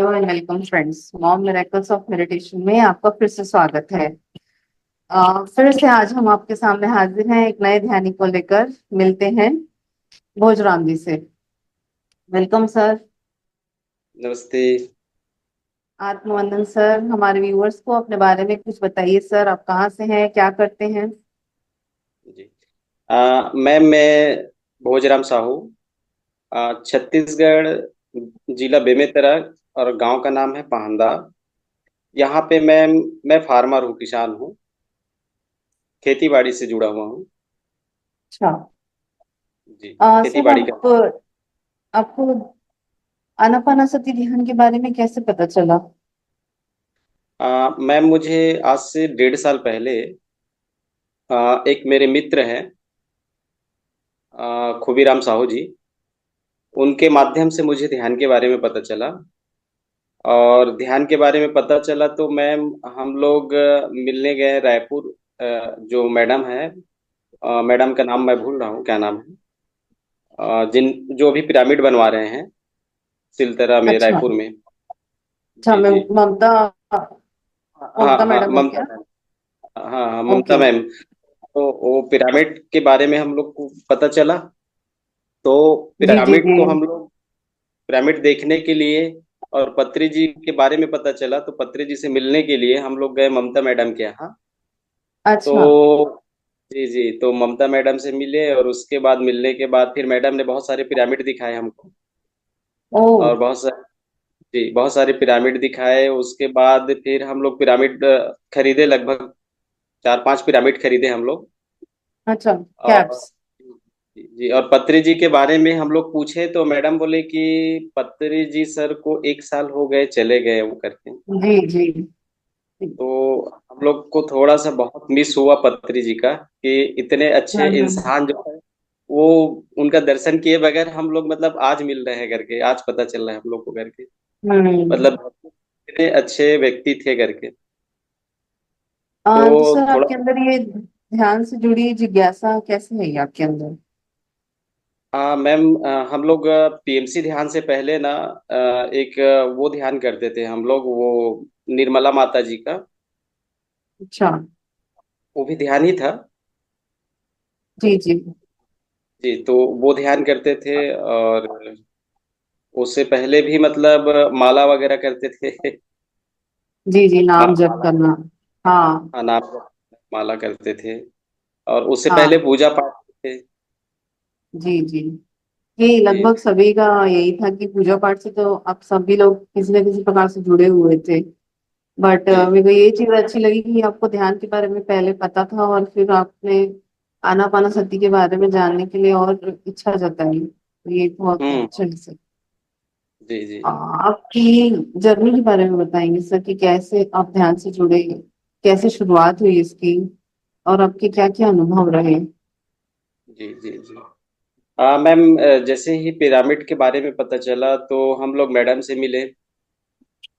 Hello and welcome friends, mom miracles of meditation में आपका फिर से स्वागत है। फिर से आज हम आपके सामने हाजिर हैं एक नए ध्यानी को लेकर। मिलते हैं भोजराम जी से। Welcome sir. नमस्ते। आत्मवंदन सर। हमारे व्यूअर्स को अपने बारे में कुछ बताइए सर, आप कहाँ से हैं, क्या करते हैं? जी। मैं भोजराम साहू, छत्तीसगढ़, जिला बेमेतरा, और गांव का नाम है पाहंदा। यहाँ पे मैं फार्मर हूँ, किसान हूँ, खेती बाड़ी से जुड़ा हुआ हूँ। अच्छा। जी। खेती सर बाड़ी का। आप आपको आनापानासती ध्यान के बारे में कैसे पता चला? मैम, मुझे आज से 1.5 साल पहले एक मेरे मित्र हैं, खुबीराम साहू जी, उनके माध्यम से मुझे ध्यान के बारे में पता चला। और ध्यान के बारे में पता चला तो मैम, हम लोग मिलने गए रायपुर। जो मैडम है, मैडम का नाम मैं भूल रहा हूँ, क्या नाम है, जिन जो भी पिरामिड बनवा रहे हैं सिलतरा में, अच्छा। रायपुर में। अच्छा, जी मैं जी। ममता हाँ ममता हाँ, मैडम है ममता क्या? मैम। हाँ हाँ, ममता ओके। मैम। तो वो पिरामिड के बारे में हम लोग को पता चला। तो जी जी पिरामिड जी। को हम लोग पिरामिड देखने के लिए, और पत्री जी के बारे में पता चला तो पत्री जी से मिलने के लिए हम लोग गए ममता मैडम के यहाँ। अच्छा। तो जी जी, तो ममता मैडम से मिले, और उसके बाद मिलने के बाद फिर मैडम ने बहुत सारे पिरामिड दिखाए हमको। ओ। और बहुत सारे पिरामिड दिखाए। उसके बाद फिर हम लोग पिरामिड खरीदे, लगभग 4-5 पिरामिड खरीदे हम लोग। अच्छा। और कैप्स। जी जी, और पत्री जी के बारे में हम लोग पूछे तो मैडम बोले कि पत्री जी सर को 1 साल हो गए, चले गए वो करके। जी जी। तो हम लोग को थोड़ा सा बहुत मिस हुआ पत्री जी का, कि इतने अच्छे हम्म इंसान जो है, वो, उनका दर्शन किए बगैर हम लोग मतलब आज मिल रहे हैं करके, आज पता चल रहा है हम लोग को करके, हम्म। मतलब इतने अच्छे व्यक्ति थे करके। तो तो सर थोड़ा, आपके अंदर ये ध्यान से जुड़ी जिज्ञासा कैसे है ये आपके अंदर? मैम, हम लोग पीएमसी ध्यान से पहले ना, एक वो ध्यान करते थे हम लोग, वो निर्मला माता जी का, अच्छा। वो भी ध्यान ही था। जी जी। जी, तो वो ध्यान करते थे। और उससे पहले भी मतलब माला वगैरह करते थे। जी जी, नाम जप माला, करना। हाँ। हाँ, नाम, माला करते थे। और उससे पहले हाँ। पूजा पाठ थे। जी जी। ये जी लगभग सभी का यही था कि पूजा पाठ से तो आप सभी लोग किसी न किसी प्रकार से जुड़े हुए थे। बट जी मेरे को ये चीज अच्छी लगी कि आपको ध्यान के बारे में पहले पता था और फिर आपने आनापानासती के बारे में जानने के लिए और इच्छा जताई, तो ये बहुत हम्म। अच्छा है। जी जी। आपकी जर्नी के बारे में बताएंगे सर कि कैसे आप ध्यान से जुड़े, कैसे शुरुआत हुई इसकी, और आपके क्या क्या अनुभव रहे? जी जी जी। मैम, जैसे ही पिरामिड के बारे में पता चला तो हम लोग मैडम से मिले,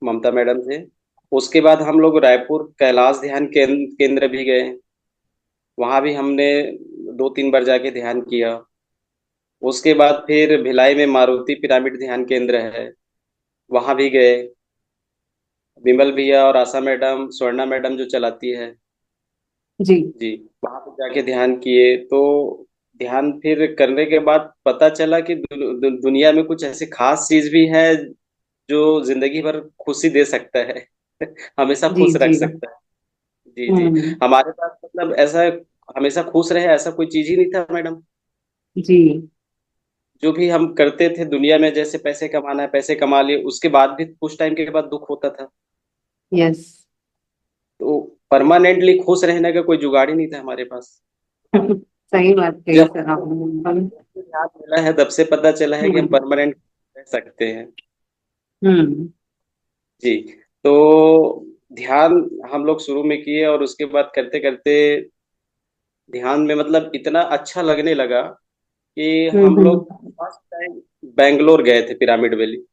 ममता मैडम से। उसके बाद हम लोग रायपुर कैलाश ध्यान केंद्र भी गए। वहाँ भी हमने 2-3 बार जाके ध्यान किया। उसके बाद फिर भिलाई में मारुति पिरामिड ध्यान केंद्र है, वहाँ भी गए। विमल भैया और आशा मैडम, स्वर्णा मैडम जो चलाती है, जी जी, वहाँ पे जाके ध्यान किए। तो ध्यान फिर करने के बाद पता चला कि दुनिया में कुछ ऐसी खास चीज भी है जो जिंदगी भर खुशी दे सकता है। हमेशा जी खुश रख जी। सकता है। जी जी। हम्म। हमारे पास मतलब ऐसा हमेशा खुश रहे ऐसा कोई चीज ही नहीं था मैडम। जी। जो भी हम करते थे दुनिया में, जैसे पैसे कमाना है, पैसे कमा लिए, उसके बाद भी कुछ टाइम के बाद दुख होता था। यस। तो परमानेंटली खुश रहने का कोई जुगाड़ ही नहीं था हमारे पास। सही बात कही जब सर आपने बिल्कुल। याद मिला है तब से पता चला है कि हम हम्म परमानेंट रह सकते हैं। हम्म। जी। तो ध्यान हम लोग शुरू में किए, और उसके बाद करते करते ध्यान में मतलब इतना अच्छा लगने लगा कि हम लोग हम्म। फर्स्ट टाइम बैंगलोर गए थे, पिरामिड वैली।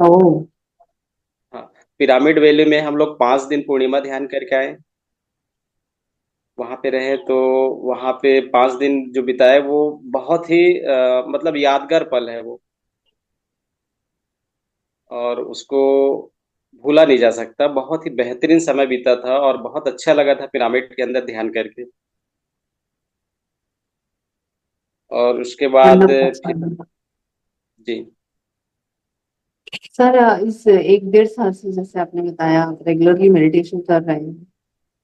ओ। हाँ, पिरामिड वैली में हम लोग 5 दिन पूर्णिमा ध्यान करके आए। वहाँ पे रहे तो वहाँ पे 5 दिन जो बिताए वो बहुत ही मतलब यादगार पल है वो। और उसको भूला नहीं जा सकता। बहुत ही बेहतरीन समय बीता था और बहुत अच्छा लगा था पिरामिड के अंदर ध्यान करके। और उसके बाद वंडरफुल। फिर जी सर, इस 1 डेढ़ साल से जैसे आपने बताया आप रेगुलरली मेडिटेशन कर रहे हैं,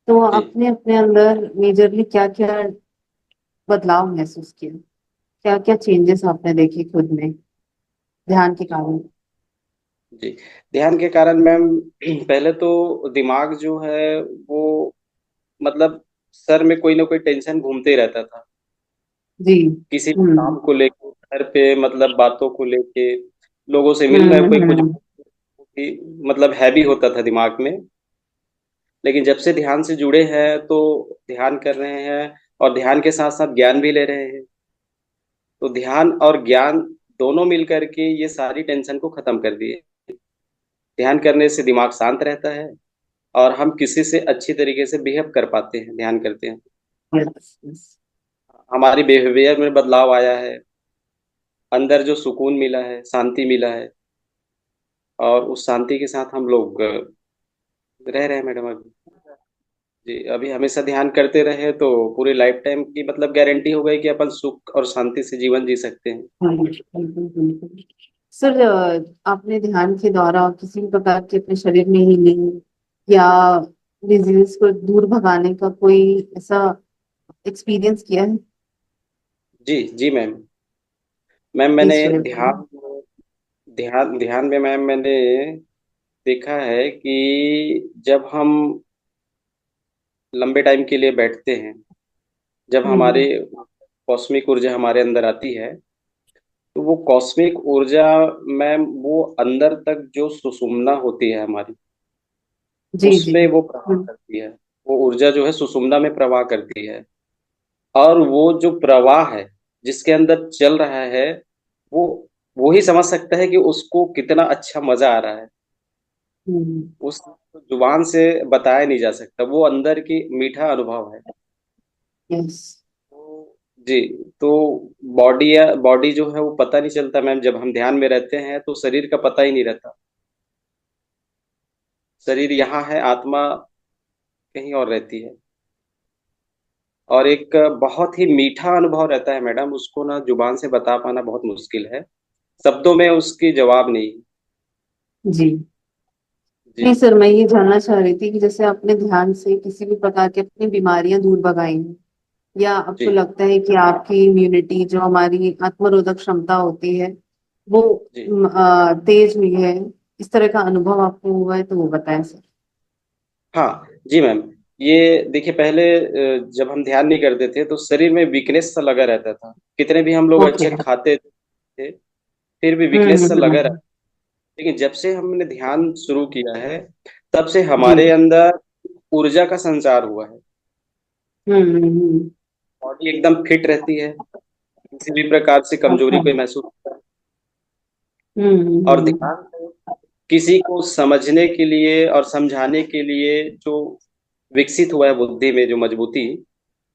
तो जी आपने अपने अंदर मेजरली क्या क्या बदलाव महसूस किया? क्या क्या चेंजेस आपने देखे खुद में ध्यान के जी कारण? जी। ध्यान के कारण मैम पहले तो दिमाग जो है वो मतलब सर में कोई ना कोई टेंशन घूमते ही रहता था। जी। किसी भी हम्म काम को लेके, घर पे मतलब बातों को लेके, लोगों से मिलना, हम्म कोई कुछ हम्म भी मतलब हैवी होता था दिमाग में। लेकिन जब से ध्यान से जुड़े हैं तो ध्यान कर रहे हैं और ध्यान के साथ साथ ज्ञान भी ले रहे हैं। तो ध्यान और ज्ञान दोनों मिल करके ये सारी टेंशन को खत्म कर दिए। ध्यान करने से दिमाग शांत रहता है और हम किसी से अच्छी तरीके से बिहेव कर पाते हैं, ध्यान करते हैं। Yes yes. हमारी बिहेवियर में बदलाव आया है, अंदर जो सुकून मिला है, शांति मिला है। और उस शांति के साथ हम लोग रह रहे हैं मैडम अभी। जी, अभी हमेशा ध्यान करते रहे तो पूरी लाइफ टाइम की मतलब गारंटी हो गई कि अपन सुख और शांति से जीवन जी सकते हैं। बिल्कुल बिल्कुल। सर, आपने ध्यान के द्वारा किसी भी प्रकार के अपने शरीर में हीलिंग या डिजीज को दूर भगाने का कोई ऐसा एक्सपीरियंस किया है? जी जी मैम। मैम मैंने प्लीज शेयर करिए। ध्यान ध्यान ध्यान में मैम मैंने देखा है कि जब हम लंबे टाइम के लिए बैठते हैं, जब हमारे हम्म कॉस्मिक ऊर्जा हमारे अंदर आती है, तो वो कॉस्मिक ऊर्जा मैम वो अंदर तक जो सुषुम्ना होती है हमारी, जी जी। उसमें वो प्रवाह करती है। वो ऊर्जा जो है सुषुम्ना में प्रवाह करती है। और वो जो प्रवाह है जिसके अंदर चल रहा है, वो वो ही समझ सकता है कि उसको कितना अच्छा मजा आ रहा है। हम्म। उस जुबान से बताया नहीं जा सकता, वो अंदर की मीठा अनुभव है। यस। तो जी, तो बॉडी जो है वो पता नहीं चलता मैम। जब हम ध्यान में रहते हैं तो शरीर का पता ही नहीं रहता। शरीर यहाँ है, आत्मा कहीं और रहती है। और एक बहुत ही मीठा अनुभव रहता है मैडम, उसको ना जुबान से बता पाना बहुत मुश्किल है। शब्दों में उसकी जवाब नहीं। जी। जी नहीं सर, मैं ये जानना चाह रही थी कि जैसे आपने ध्यान से किसी भी प्रकार की अपनी बीमारियां दूर भगाई हैं, या जी आपको लगता है कि आपकी इम्यूनिटी जो हमारी आत्मरोधक क्षमता होती है वो जी। तेज हुई है, इस तरह का अनुभव आपको हुआ है तो वो बताएं सर। हाँ जी मैम। ये देखिए, पहले जब हम ध्यान नहीं करते थे तो शरीर में वीकनेस सा लगा रहता था। कितने भी हम लोग ओके। अच्छे खाते थे, फिर भी वीकनेस सा लगा रहता। हम्म। लेकिन जब से हमने ध्यान शुरू किया है, तब से जी। हमारे अंदर ऊर्जा का संचार हुआ है। हम्म। बॉडी एकदम फिट रहती है, किसी भी प्रकार से कमजोरी अच्छा। कोई महसूस नहीं होता। और हम्म। ध्यान से किसी को समझने के लिए और समझाने के लिए जो विकसित हुआ है बुद्धि में जो मजबूती,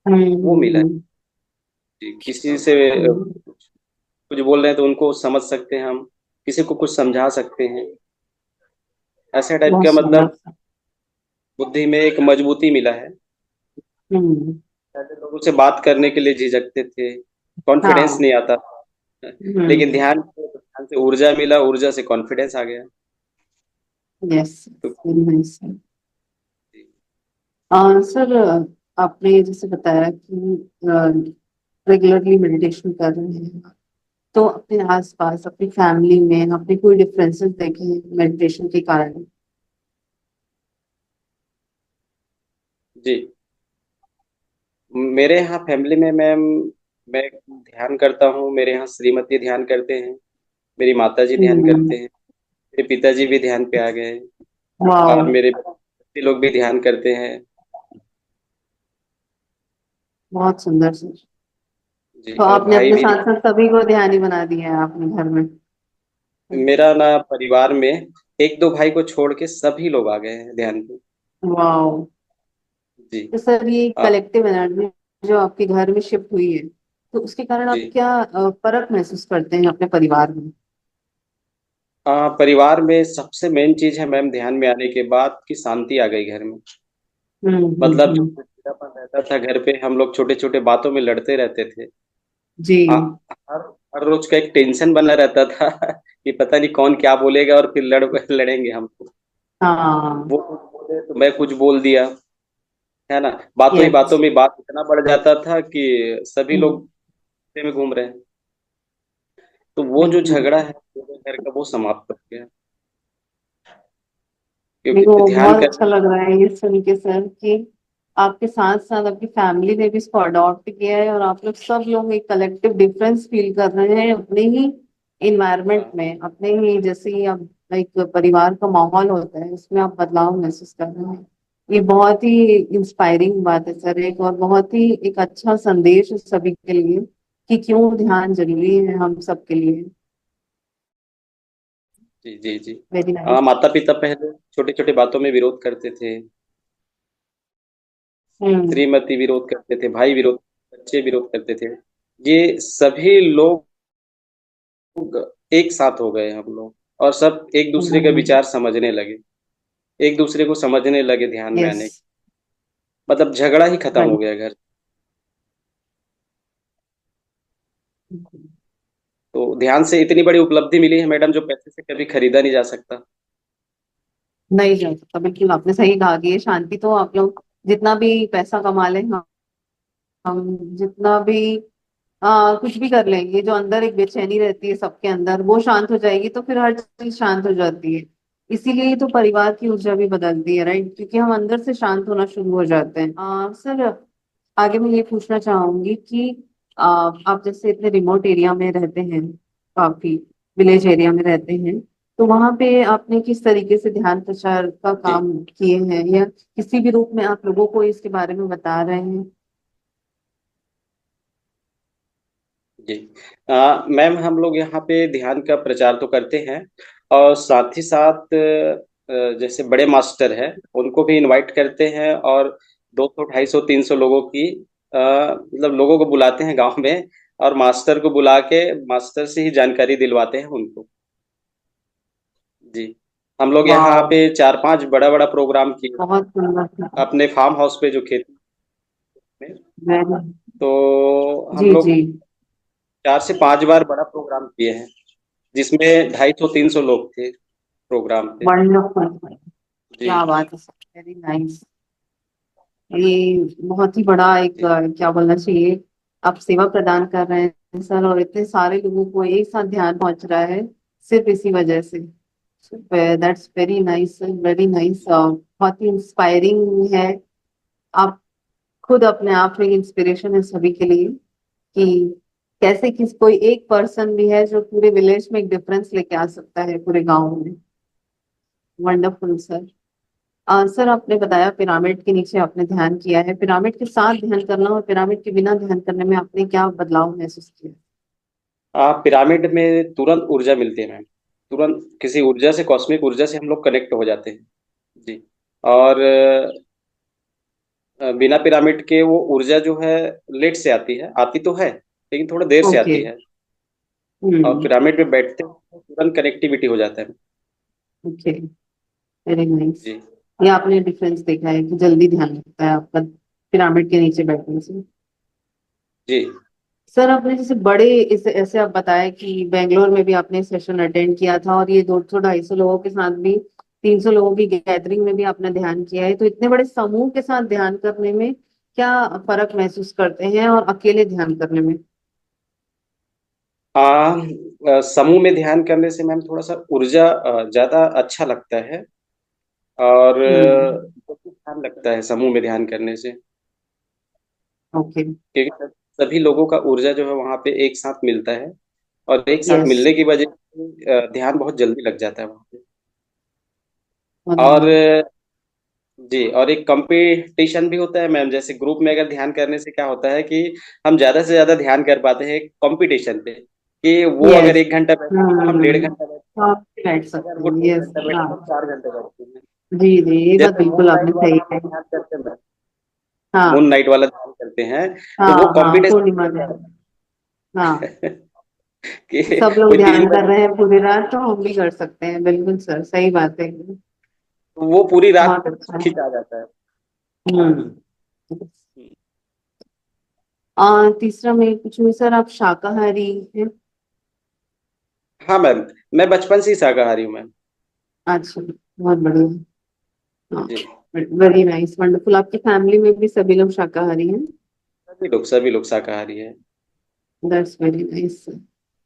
वो मिला है। हम्म। जी, किसी से कुछ बोल रहे हैं तो उनको समझ सकते हैं हम, किसी को कुछ समझा सकते हैं। ऐसे टाइप बहुत का सुंदर मतलब सर। बुद्धि में एक मजबूती मिला है। हम्म। पहले लोगों से बात करने के लिए झिझकते थे, कॉन्फिडेंस हाँ। नहीं आता था। लेकिन हम्म। ध्यान से ऊर्जा मिला, ऊर्जा से कॉन्फिडेंस आ गया। यस। तो वेरी नाइस। जी सर, आपने जैसे बताया कि रेगुलरली मेडिटेशन कर रहे हैं, तो अपने आसपास अपनी फैमिली में आपने कोई डिफरेंसेस देखे हैं मेडिटेशन के कारण? जी। मेरे यहाँ फैमिली में मैम, मैं ध्यान करता हूँ, मेरे यहाँ श्रीमती ध्यान करते हैं, मेरी माता जी ध्यान हम्म। करते हैं, मेरे पिताजी भी ध्यान पे आ गए हैं। वाह। और मेरे बच्चे लोग भी ध्यान करते हैं। बहुत सुंदर सर। जी, तो और आपने भाई अपने भी साथ साथ सभी को ध्यानी बना दिया है आपने घर में? मेरा ना परिवार में एक दो भाई को छोड़ के सभी लोग आ गए हैं ध्यान पे। वाह। जी तो सर, ये आ, कलेक्टिव एनर्जी जो आपके घर में शिफ्ट हुई है, तो उसके कारण जी। आप क्या फर्क महसूस करते हैं अपने परिवार में? परिवार में सबसे मेन चीज है मैम, ध्यान में आने के बाद कि शांति आ गई घर में। मतलब जो हम्म। चिड़चिड़ापन रहता था घर पे, हम लोग छोटे छोटे बातों में लड़ते रहते थे। जी। आ, हर हर रोज का एक टेंशन बना रहता था कि पता नहीं कौन क्या बोलेगा और फिर लड़ेंगे हम। हाँ। वो कुछ बोले तो मैं कुछ बोल दिया, है ना। बातों ही बातों यस। में बात इतना बढ़ जाता था कि सभी लोग गुस्से में घूम रहे हैं। तो वो जो बिल्कुल। झगड़ा है पूरे घर का, वो समाप्त हो गया। मेरे क्योंकि को ध्यान बहुत अच्छा करने। लग रहा है ये सुन के सर कि आपके साथ साथ आपकी फैमिली ने भी इसको अडॉप्ट किया है और आप लोग सब लोग एक कलेक्टिव डिफरेंस फील कर रहे हैं अपने ही इन्वायरमेंट हाँ में, अपने ही जैसे ही अब एक परिवार का माहौल होता है उसमें आप बदलाव महसूस कर रहे हैं। ये बहुत ही इंस्पायरिंग बात है सर, एक और बहुत ही एक अच्छा संदेश है सभी के लिए कि क्यों ध्यान जरूरी है हम सबके लिए। जी जी जी। Very nice. माता पिता पहले छोटी छोटी बातों में विरोध करते थे। हम्म। श्रीमती विरोध करते थे, भाई विरोध, बच्चे विरोध करते थे। ये सभी लोग एक साथ हो गए हम लोग, और सब एक दूसरे का विचार समझने लगे, एक दूसरे को समझने लगे, ध्यान में यस। आने। मतलब झगड़ा ही खत्म हो गया घर। तो ध्यान से इतनी बड़ी उपलब्धि मिली है मैडम, जो पैसे से कभी खरीदा नहीं जा सकता। नहीं जा सकता, बिल्कुल आपने सही कहा कि ये शांति तो आप लोग जितना भी पैसा कमा लें, हम जितना भी कुछ भी कर लेंगे, जो अंदर एक बेचैनी रहती है सबके अंदर वो शांत हो जाएगी तो फिर हर चीज शांत हो जाती है। इसीलिए तो परिवार की ऊर्जा भी बदलती है, राइट, क्योंकि हम अंदर से शांत होना शुरू हो जाते हैं। सर, आगे मैं ये पूछना चाहूंगी कि आप जैसे इतने रिमोट एरिया में रहते हैं, काफी विलेज एरिया में रहते हैं, तो वहां पे आपने किस तरीके से ध्यान प्रचार का जी काम किए हैं या किसी भी रूप में आप लोगों को इसके बारे में बता रहे हैं? जी। मैम, हम लोग यहाँ पे ध्यान का प्रचार तो करते हैं, और साथ ही साथ जैसे बड़े मास्टर हैं उनको भी इनवाइट करते हैं, और 200 250 300 लोगों की मतलब लोगों को बुलाते हैं गांव में, और मास्टर को बुला के मास्टर से ही जानकारी दिलवाते हैं उनको। जी। हम लोग यहाँ वाह, पे 4 5 बड़ा बड़ा प्रोग्राम किए बहुत सुंदर। अपने फार्म हाउस पे, जो खेती में। वेरी। तो हम जी लोग जी। 4 से 5 बार बड़ा प्रोग्राम किए हैं, जिसमें 250 300 लोग थे प्रोग्राम पे। वंडरफुल। जी क्या बात है सर, वेरी नाइस। ये बहुत ही बड़ा एक जी क्या बोलना चाहिए, आप सेवा प्रदान कर रहे हैं सर और इतने सारे लोगों को एक साथ ध्यान पहुंच रहा है सिर्फ इसी वजह से। That's very nice, very nice, बहुत ही इंस्पायरिंग है। आप खुद अपने आप में इंस्पिरेशन है सभी के लिए कि कैसे किस कोई एक पर्सन भी है जो पूरे विलेज में एक डिफरेंस लेके आ सकता है पूरे गांव में। Wonderful sir. सर, आपने बताया पिरामिड के नीचे आपने ध्यान किया है, पिरामिड के साथ ध्यान करना और पिरामिड के बिना ध्यान करने में आपने क्या बदलाव महसूस किया? पिरामिड में तुरंत ऊर्जा मिलती है मैम। तुरंत किसी ऊर्जा से, कॉस्मिक ऊर्जा से हम लोग कनेक्ट हो जाते हैं। जी। और बिना पिरामिड के वो ऊर्जा जो है लेट से आती है, आती तो है लेकिन थोड़ा देर से ओके। आती है। और हम्म। पिरामिड में बैठते हैं तुरंत कनेक्टिविटी हो जाता है। ओके। Very nice. जी ये आपने डिफरेंस देखा है कि जल्दी ध्यान लगता है आपका पिरामिड के नीचे बैठने से। जी। सर, आपने जैसे बड़े इस ऐसे आप बताया कि बेंगलोर में भी आपने सेशन अटेंड किया था और ये 200 250 लोगों के साथ भी 300 लोगों की गैदरिंग में भी आपने ध्यान किया है, तो इतने बड़े समूह के साथ ध्यान करने में क्या फर्क महसूस करते हैं और अकेले ध्यान करने में? समूह में ध्यान करने से मैम थोड़ा सा ऊर्जा ज्यादा अच्छा लगता है, और हम्म। ध्यान लगता है समूह में ध्यान करने से। ओके। क्योंकि सभी लोगों का ऊर्जा जो है वहाँ पे एक साथ मिलता है, और एक साथ यस। मिलने की वजह से ध्यान बहुत जल्दी लग जाता है वहाँ पे। बहुत और बढ़िया। जी, और एक कंपटीशन भी होता है मैम, जैसे ग्रुप में अगर ध्यान करने से क्या होता है कि हम ज्यादा से ज्यादा ध्यान कर पाते हैं कंपटीशन पे, कि वो अगर यस। 1 घंटा बैठे तो हम 1.5 घंटा बैठे, आप बैठ अगर सकते वो हैं, डेढ़ यस। घंटा बैठे हाँ। तो हम 4 घंटे बैठते हैं। जी जी, ये बात जैसे बिल्कुल मून आपने नाइट वाला सही हम लोग कही। ध्यान करते हैं, मून हाँ। नाइट वाला ध्यान करते हैं, तो हाँ वो हाँ, कंपटीशन पूर्णिमा ध्यान। हाँ। कि सब लोग कोई ध्यान 3 बजे, कर रहे हैं पूरी रात, तो हम भी कर सकते हैं। बिल्कुल सर, सही बात है। वो पूरी रात बहुत अच्छा है। खिंचा जाता है। हम्म। तीसरा मैं पूछूंगी सर, आप शाकाहारी हैं? हाँ मैम, मैं बचपन से ही शाकाहारी हूँ मैम। अच्छा, बहुत बढ़िया। हाँ, जी, वेरी नाइस, वंडरफुल। आपकी फैमिली में भी सभी लोग शाकाहारी हैं? सभी लोग शाकाहारी है। That's very nice.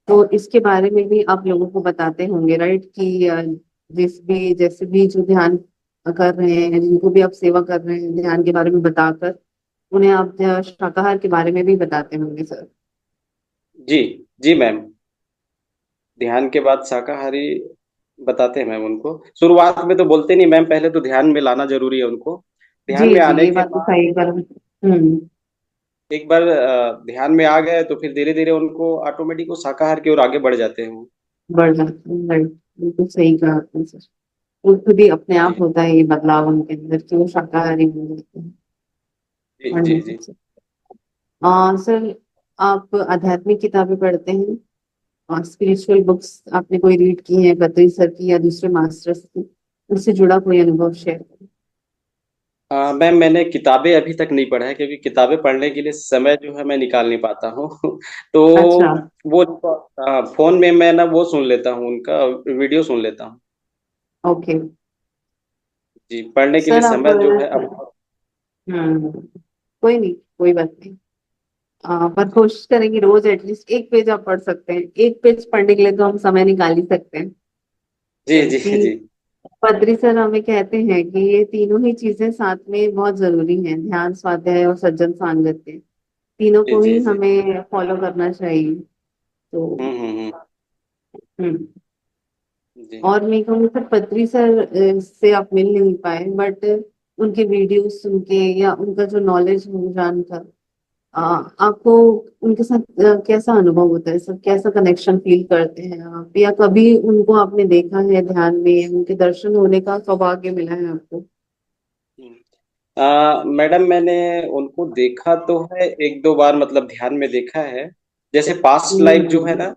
तो इसके बारे में भी आप लोगों को बताते होंगे, राइट? कि जिस भी जैसे भी जो ध्यान कर रहे हैं, जिनको भी आप सेवा कर रहे हैं, ध्यान के बारे में बताकर उन्हें आप शाकाहार के बारे में भी बताते होंगे सर। जी, जी मैम, ध्यान के बाद शाकाहारी बताते हैं मैम उनको। शुरुआत में तो बोलते नहीं मैम, पहले तो ध्यान में लाना जरूरी है उनको। जी ध्यान में जी, आने ये के बात तो बाद सही कर। हम्म। एक बार ध्यान में आ गए तो फिर धीरे धीरे उनको ऑटोमेटिक वो शाकाहार की ओर आगे बढ़ जाते हैं वो। बढ़ जाते हैं, राइट। बिल्कुल सही कहा आपने सर। वो खुद ही अपने जी, आप होता है ये बदलाव उनके अंदर कि वो शाकाहारी हो जाते हैं। जी, जी, वंडरफुल जी। सर। सर, आप आध्यात्मिक किताबें पढ़ते हैं? और स्पिरिचुअल बुक्स आपने कोई रीड की है, बद्री सर की या दूसरे मास्टर्स की? उससे जुड़ा कोई अनुभव शेयर करें। मैम, मैंने किताबें अभी तक नहीं पढ़ा है, क्योंकि किताबें पढ़ने के लिए समय जो है मैं निकाल नहीं पाता हूँ। तो अच्छा। वो फोन में मैं ना वो सुन लेता हूँ, उनका वीडियो सुन लेता हूँ। ओके। जी, पढ़ने के लिए सर आप समय जो है अब। हम्म, कोई नहीं, कोई बात नहीं। पर कोशिश करेंगे रोज एटलीस्ट एक पेज आप पढ़ सकते हैं। एक पेज पढ़ने के लिए तो हम समय निकाल ही सकते हैं। जी, जी, क्योंकि जी, पत्री सर हमें कहते हैं कि ये तीनों ही चीजें साथ में बहुत जरूरी हैं, ध्यान, स्वाध्याय और सज्जन सामंजस्य। तीनों जी, को जी, ही जी। हमें फॉलो करना चाहिए। तो हम्म, हम्म, हम्म। जी। और मैं कहूँगी सर, पत्री सर से आप मिल नहीं पाए, बट उनके वीडियो सुन के या उनका जो नॉलेज हो जानकर आपको उनके साथ कैसा अनुभव होता है सर? कैसा कनेक्शन फील करते हैं आप? या कभी उनको आपने देखा है ध्यान में, उनके दर्शन होने का सौभाग्य मिला है आपको? मैडम, मैंने उनको देखा तो है एक दो बार, मतलब ध्यान में देखा है। जैसे पास्ट लाइफ जो है हम्म। ना,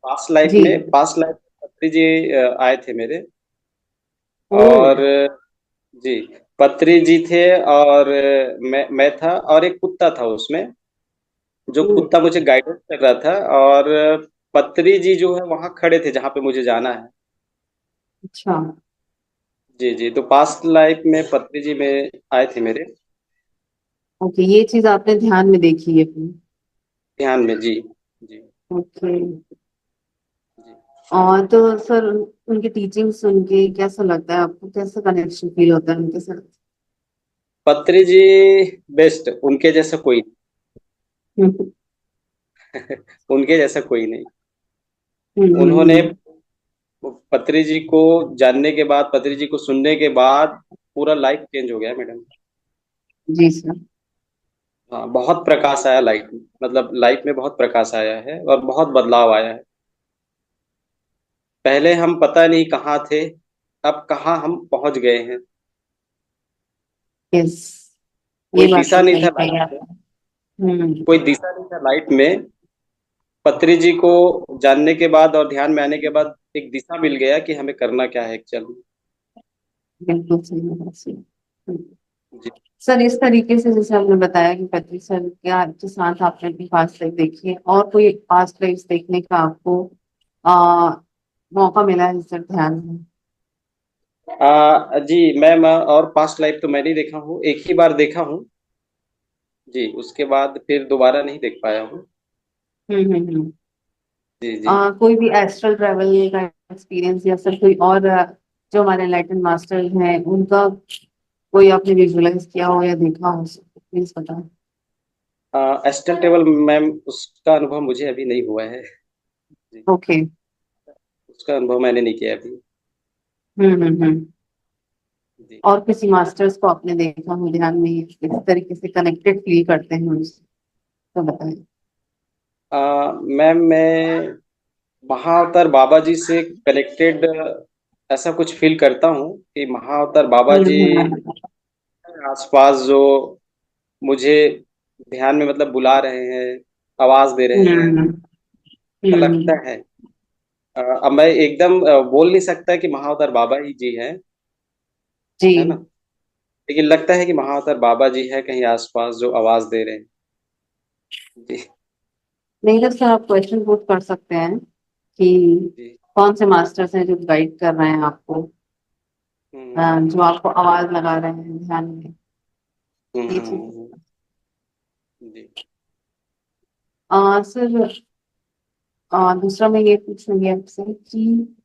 पास्ट लाइफ जी। में पास्ट लाइफ पत्री जी आए थे मेरे। ओ। और जी, पत्री जी थे, और मैं था, और एक कुत्ता था उसमें। जो ओ, कुत्ता मुझे गाइडेंस कर रहा था, और पत्री जी जो है वहां खड़े थे जहाँ पे मुझे जाना है। अच्छा। जी, जी, तो पास्ट लाइफ में पत्री जी में आए थे मेरे ओके, ये चीज आपने ध्यान में देखी है अपनी? ध्यान में। जी, जी, ओके। जी। और तो सर, उनकी टीचिंग सुन के कैसा लगता है आपको? कैसा कनेक्शन फील होता है उनके साथ? पत्री जी बेस्ट, उनके जैसा कोई हम्म। नहीं। उनके जैसा कोई नहीं। उन्होंने हम्म। पत्री जी को जानने के बाद, पत्री जी को सुनने के बाद पूरा लाइफ चेंज हो गया मैडम। जी सर। हाँ, बहुत प्रकाश आया लाइफ में, मतलब लाइफ में बहुत प्रकाश आया है और बहुत बदलाव आया है। पहले हम पता नहीं कहाँ थे, अब कहाँ हम पहुंच गए हैं। यस, ये कोई बात दिशा तो नहीं सही था लाइफ कही में। आपने। हम्म। कोई दिशा नहीं था लाइफ में। पत्री जी को जानने के बाद और ध्यान में आने के बाद एक दिशा मिल गया कि हमें करना क्या है, चल। बिल्कुल सही बात सही। हम्म। जी। सर, इस तरीके से जैसे आपने बताया कि पृथ्वी सर के साथ आपने अपनी पास्ट लाइफ देखी है, और कोई पास्ट लाइफ देखने का आपको आ, मौका मिला है सर ध्यान में? जी मैम, और पास्ट लाइफ तो मैं नहीं देखा हूँ, एक ही बार देखा हूँ। जी, उसके बाद फिर दोबारा नहीं देख पाया हूँ। हम्म। जी, जी। कोई भी एस्ट्रल ट्रैवल का एक्सपीरियंस, या फिर कोई और जो हमारे एनलाइटन मास्टर हैं उनका कोई आपने विजुअलाइज किया हो या देखा हो, प्लीज बताएं। एस्टल टेबल मैम, उसका अनुभव मुझे अभी नहीं हुआ है। जी, ओके। उसका अनुभव मैंने नहीं किया अभी। हम्म। जी। और किसी मास्टर्स को आपने देखा हो ध्यान में, इस तरीके से कनेक्टेड फील करते हैं उनसे, तो बताएं। मैम, मैं महाअवतार बाबा जी से कनेक्टेड ऐसा कुछ फील करता हूँ कि महाअवतार बाबा जी हम्म। आसपास जो मुझे ध्यान में मतलब बुला रहे हैं, आवाज दे रहे हैं। हम्म। हम्म। लगता है। अब मैं एकदम बोल नहीं सकता कि महाअवतार बाबा ही जी है है ना। जी। लेकिन लगता है कि महाअवतार बाबा जी है कहीं आसपास जो आवाज दे रहे हैं। जी नहीं तो सर आप क्वेश्चन पुट कर सकते हैं कि जी। कौन से मास्टर्स हैं जो गाइड कर रहे हैं आपको, जो आपको आवाज लगा रहे हैं ध्यान में, हम्म, ये हम्म, चीज। जी। सर दूसरा मैं ये पूछूंगी आपसे कि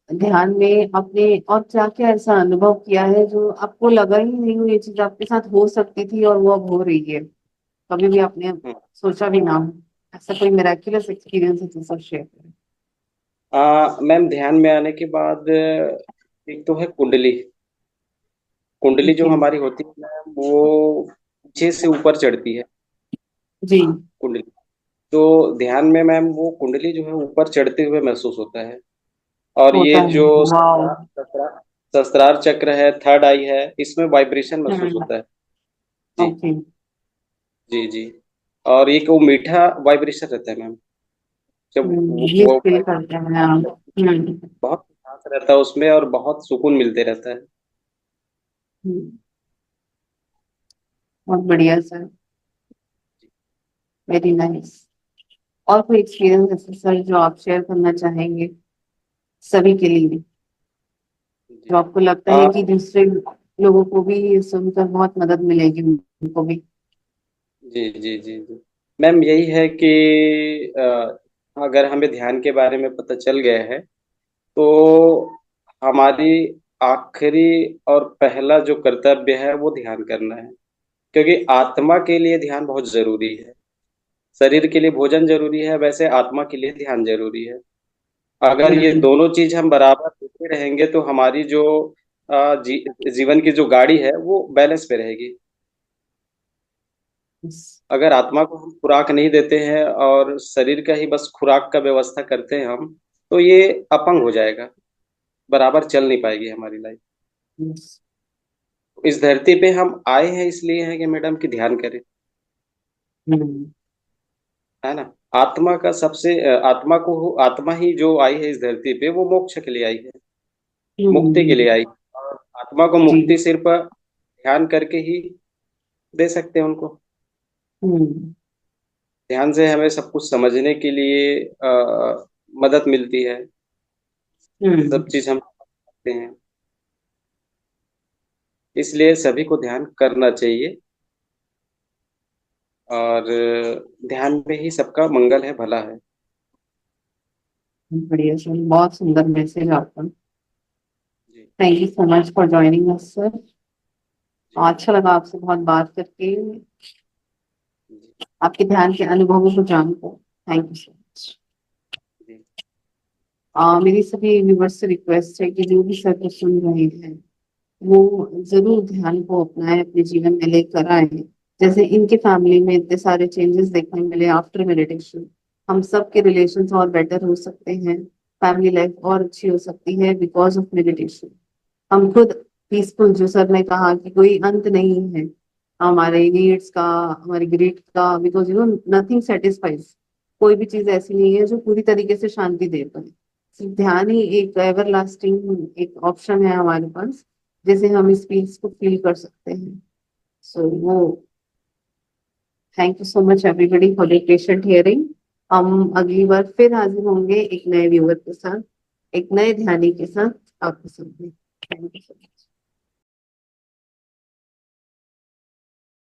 ध्यान में आपने और क्या क्या ऐसा अनुभव किया है जो आपको लगा ही नहीं हो ये चीज आपके साथ हो सकती थी और वो अब हो रही है, कभी भी आपने हम्म। सोचा भी ना हो, ऐसा कोई मिराक्युलस एक्सपीरियंस है तो सर शेयर करें। मैम ध्यान में आने के बाद एक तो है कुंडली। कुंडली जो जी। हमारी होती है मैम वो पीछे से ऊपर चढ़ती है। जी। कुंडली तो ध्यान में मैम वो कुंडली जो है ऊपर चढ़ते हुए महसूस होता है। और होता ये है। जो वाओ। सहस्त्रार चक्र है, थर्ड आई है, इसमें वाइब्रेशन महसूस हम्म। होता है। जी ओके। जी जी। और एक वो मीठा वाइब्रेशन रहता है मैम। जब ये वो फील करते हैं आप। हम्म। बहुत सांस रहता है उसमें और बहुत सुकून मिलते रहता है। हम्म, बहुत बढ़िया सर। Very nice. और कोई एक्सपीरियंस है सर जो आप शेयर करना चाहेंगे सभी के लिए, जी। जो आपको लगता आ, है कि दूसरे लोगों को भी ये सुनकर बहुत मदद मिलेगी उनको भी। जी जी जी जी। मैम यही है कि अगर हमें ध्यान के बारे में पता चल गया है तो हमारी आखिरी और पहला जो कर्तव्य है वो ध्यान करना है। क्योंकि आत्मा के लिए ध्यान बहुत जरूरी है। शरीर के लिए भोजन जरूरी है, वैसे आत्मा के लिए ध्यान जरूरी है। अगर ये बिल्कुल। दोनों चीज हम बराबर देते रहेंगे तो हमारी जो जीवन की जो गाड़ी है वो बैलेंस पे रहेगी। अगर आत्मा को हम खुराक नहीं देते हैं और शरीर का ही बस खुराक का व्यवस्था करते हैं हम, तो ये अपंग हो जाएगा, बराबर चल नहीं पाएगी हमारी लाइफ। यस। इस धरती पे हम आए हैं इसलिए हैं कि मैडम की ध्यान करें, हम्म। है ना। आत्मा का सबसे आत्मा को आत्मा ही जो आई है इस धरती पे वो मोक्ष के लिए आई है, मुक्ति के लिए हम्म, आई। और आत्मा को जी। मुक्ति सिर्फ ध्यान करके ही दे सकते हैं उनको। हम्म। ध्यान से हमें सब कुछ समझने के लिए मदद मिलती है। हम्म। सब चीज हम सकते हैं। इसलिए सभी को ध्यान करना चाहिए। और ध्यान में ही सबका मंगल है, भला है। बढ़िया सर, बहुत सुंदर मैसेज आपका। जी thank you so much for joining us sir. जी अच्छा लगा आपसे बहुत बात करके, जी आपके ध्यान के अनुभवों को जानकर। Thank you so much. जी मेरी सभी व्यूवर्स से रिक्वेस्ट है कि जो भी सर को सुन रहे हैं वो जरूर ध्यान को अपनाएं, अपने जीवन में लेकर आए। जैसे इनके फैमिली में इतने सारे चेंजेस देखने मिले आफ्टर मेडिटेशन, हम सब के रिलेशंस और बेटर हो सकते हैं, फैमिली लाइफ और अच्छी हो सकती है बिकॉज ऑफ मेडिटेशन। हम खुद पीसफुल, जो सर ने कहा कि कोई अंत नहीं है हमारे नीड्स का, हमारी ग्रीड का, because you know nothing satisfies. कोई भी चीज ऐसी नहीं है जो पूरी तरीके से शांति दे पाए। सिर्फ ध्यान ही एक एवर लास्टिंग एक ऑप्शन है हमारे पास, जैसे हम इस पीस को फील कर सकते हैं। सो वो, thank you so much everybody for the patient hearing. हम अगली बार फिर हाजिर होंगे एक नए व्यूअर के साथ, एक नए ध्यानी के साथ आपके सामने। Thank you so much.